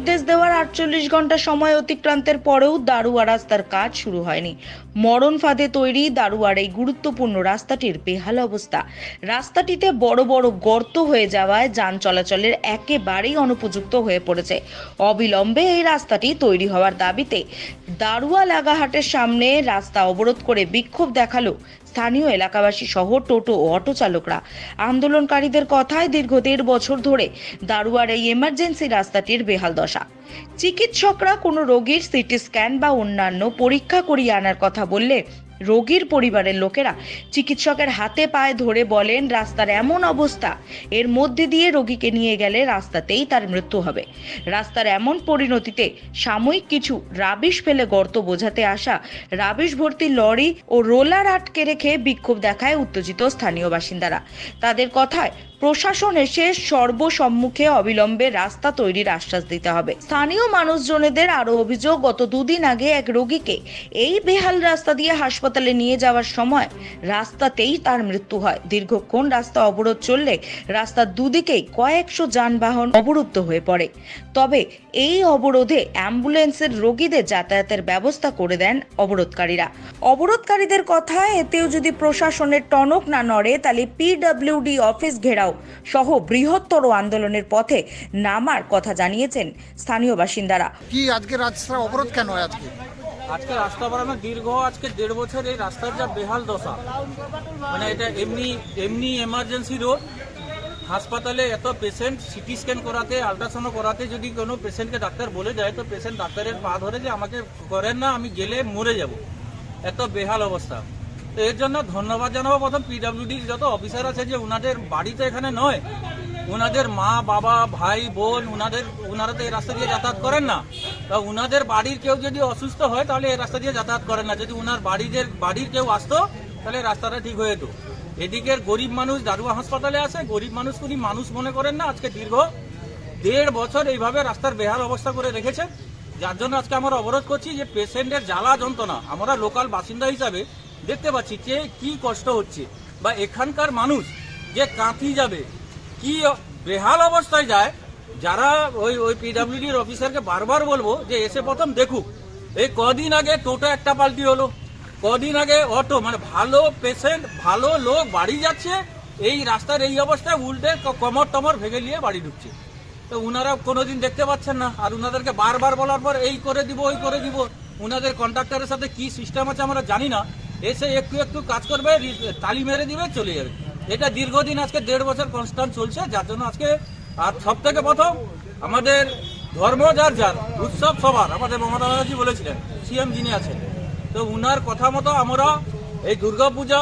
নির্দেশ দেওয়ার 48 ঘন্টা সময় অতিক্রান্তের পরেও দারুয়া রাস্তার কাজ শুরু হয়নি। মরণ ফাঁদে তৈরি দারুয়ার এই গুরুত্বপূর্ণ রাস্তাটির বেহাল অবস্থা। রাস্তাটিতে বড় বড় গর্ত হয়ে যাওয়ায় যান চলাচলের একেবারেই অনুপযুক্ত হয়ে পড়েছে। অবিলম্বে এই রাস্তাটি তৈরি হওয়ার দাবিতে দারুয়া লাগাহাটের সামনে রাস্তা অবরোধ করে বিক্ষোভ দেখালো স্থানীয় এলাকাবাসী সহ টোটো ও অটো চালকরা। আন্দোলনকারীদের কথায় দীর্ঘ 1.5 বছর ধরে দারুয়ার এই এমার্জেন্সি রাস্তাটির বেহাল দশা। চিকিৎসকরা কোনো রোগীর সিটি স্ক্যান বা অন্যান্য পরীক্ষা করিয়ে আনার কথা বললে রোগীর পরিবারের লোকেরা চিকিৎসকের হাতে পায়ে ধরে বলেন রাস্তার এমন অবস্থা, এর মধ্যে দিয়ে রোগীকে নিয়ে গেলে রাস্তাতেই তার মৃত্যু হবে। রাস্তার এমন পরিণতিতে সাময়িক কিছু রাবিশ ফেলে গর্ত বোঝাতে আসা রাবিশ ভর্তি লরি ও রোলার আটকে রেখে বিক্ষোভ দেখায় উত্তেজিত স্থানীয় বাসিন্দারা। তাদের কথায় প্রশাসন এসে সর্বসম্মুখে অবিলম্বে রাস্তা তৈরির আশ্বাস দিতে হবে। স্থানীয় মানুষজনেদের আরো অভিযোগ, গত 2 দিন আগে এক রোগীকে এই বেহাল রাস্তা দিয়ে হাসপাতালে নিয়ে যাওয়ার সময় রাস্তাতেই তার মৃত্যু হয়। দীর্ঘক্ষণ রাস্তা অবরোধ চললে রাস্তার দুদিকেই কয়েকশো যানবাহন অবরুদ্ধ হয়ে পড়ে। তবে এই অবরোধে অ্যাম্বুলেন্সের রোগীদের যাতায়াতের ব্যবস্থা করে দেন অবরোধকারীরা। অবরোধকারীদের কথায় এতেও যদি প্রশাসনের টনক না নড়ে তাহলে পিডব্লিউডি অফিস ঘেরাও সহ বৃহত্তর আন্দোলনের পথে নামার কথা জানিয়েছেন স্থানীয় বাসিন্দারা। কি আজকে রাস্তা অবরোধ কেন হয় আজকে রাস্তা বানানো দীর্ঘ 1.5 বছর এই রাস্তার যা বেহাল দশা, মানে এটা এমনি এমার্জেন্সি রোড। হাসপাতালে এত পেশেন্ট সিটি স্ক্যান করাতে, আল্ট্রাসাউন্ড করাতে যদি কোনো পেশেন্টকে ডাক্তার বলে যায় তো পেশেন্ট ডাক্তারের পা ধরে যে আমাকে করেন না, আমি গেলে মরে যাব। এত বেহাল অবস্থা। তো এর জন্য ধন্যবাদ জানাবো প্রথম পিডব্লিউডির যত অফিসার আছে যে উনাদের বাড়ি তো এখানে নয়, উনাদের মা বাবা ভাই বোন উনারা তো এই রাস্তা দিয়ে যাতায়াত করেন না। তা উনাদের বাড়ির কেউ যদি অসুস্থ হয় তাহলে এই রাস্তা দিয়ে যাতায়াত করেন না। যদি উনার বাড়ির কেউ আসতো তাহলে রাস্তাটা ঠিক হয়ে যেত। এদিকের গরিব মানুষ দারুয়া হাসপাতালে আছে, গরিব মানুষ উনি মানুষ মনে করেন না। আজকে দীর্ঘ 1.5 বছর এইভাবে রাস্তার বেহাল অবস্থা করে রেখেছেন, যার জন্য আজকে আমরা অবরোধ করছি যে পেশেন্টের জ্বালা যন্ত্রণা আমরা লোকাল বাসিন্দা হিসাবে দেখতে পাচ্ছি যে কি কষ্ট হচ্ছে, বা এখানকার মানুষ যে কাঁথি যাবে কি বেহাল অবস্থায় যায়। যারা ওই পিডব্লিউডির অফিসারকে বারবার বলবো যে এসে প্রথম দেখুক। এই কদিন আগে টোটো একটা পাল্টি হলো, কদিন আগে অটো, মানে ভালো পেশেন্ট ভালো লোক বাড়ি যাচ্ছে, এই রাস্তার এই অবস্থায় উল্টে কমর টমর ভেঙে নিয়ে বাড়ি ঢুকছে। তো উনারা কোনোদিন দেখতে পাচ্ছেন না, আর উনাদেরকে বারবার বলার পর এই করে দিব ওই করে দিব। উনাদের কন্ট্রাক্টরের সাথে কি সিস্টেম আছে আমরা জানি না, এসে একটু কাজ করবে, তালি মেরে দিবে, চলে যাবে। এটা দীর্ঘদিন আজকে 1.5 বছর কনস্ট্যান্ট চলছে, যার জন্য আজকে আর সব থেকে প্রথম আমাদের ধর্ম যার উৎসব সবার, আমাদের মমতা ব্যানার্জি বলেছিলেন, সিএম যিনি আছেন, তো উনার কথা মতো আমরা এই দুর্গাপূজা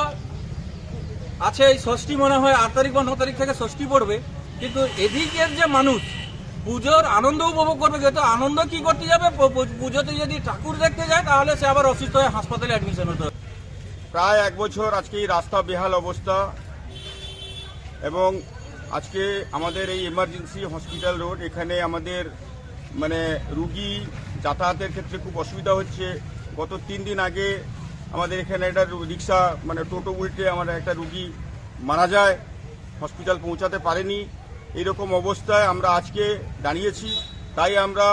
আছে, এই ষষ্ঠী মনে হয় 8 তারিখ বা 9 তারিখ থেকে ষষ্ঠী পড়বে, কিন্তু এদিকের যে মানুষ পুজোর আনন্দ উপভোগ করবে, যেহেতু আনন্দ কি করতে যাবে, পুজোতে যদি ঠাকুর দেখতে যায় তাহলে সে আবার অসুস্থ হয়ে হাসপাতালে অ্যাডমিশন হতে হবে। প্রায় 1 বছর আজকে এই রাস্তা বেহাল অবস্থা, এবং আজকে আমাদের এই এমার্জেন্সি হসপিটাল রোড, এখানে আমাদের মানে রুগী যাতায়াতের ক্ষেত্রে খুব অসুবিধা হচ্ছে। গত 3 দিন আগে আমাদের এখানে একটা রিক্সা মানে টোটো উল্টে আমাদের একটা রুগী মারা যায়, হসপিটাল পৌঁছাতে পারেনি। এইরকম অবস্থায় আমরা আজকে দাঁড়িয়েছি। তাই আমরা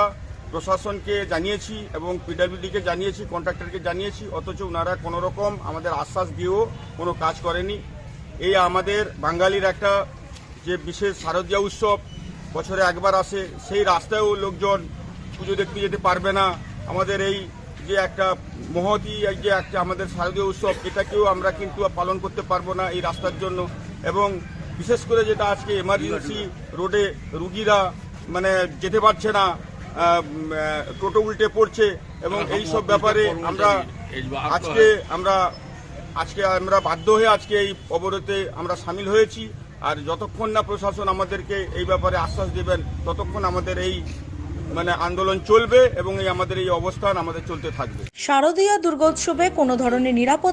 প্রশাসনকে জানিয়েছি এবং পিডব্লিউডিকে জানিয়েছি, কন্ট্রাক্টরকে জানিয়েছি, অথচ ওনারা কোনো রকম আমাদের আশ্বাস দিয়েও কোনো কাজ করেনি। এই আমাদের বাঙালির একটা যে বিশেষ শারদীয়া উৎসব বছরে একবার আসে, সেই রাস্তায়ও লোকজন পুজো দেখতে যেতে পারবে না। আমাদের এই যে একটা মহতী যে একটা আমাদের শারদীয় উৎসব, এটাকেও আমরা কিন্তু পালন করতে পারবো না এই রাস্তার জন্য। এবং বিশেষ করে যেটা আজকে এমার্জেন্সি রোডে রুগীরা মানে যেতে পারছে না, টোটো উল্টে পড়ছে, এবং এই সব ব্যাপারে আজকে আমরা বাধ্য হয়ে আজকে এই অবরোধে আমরা সামিল হয়েছি। আর যতক্ষণ না প্রশাসন আমাদেরকে এই ব্যাপারে আশ্বাস দেবেন ততক্ষণ আমাদের এই মানে আন্দোলন চলবে এবং আমাদের এই অবস্থান আমাদের চলতে থাকবে। শারদীয়া দুর্গোৎসবে কোনো ধরনের নিরাপত্তা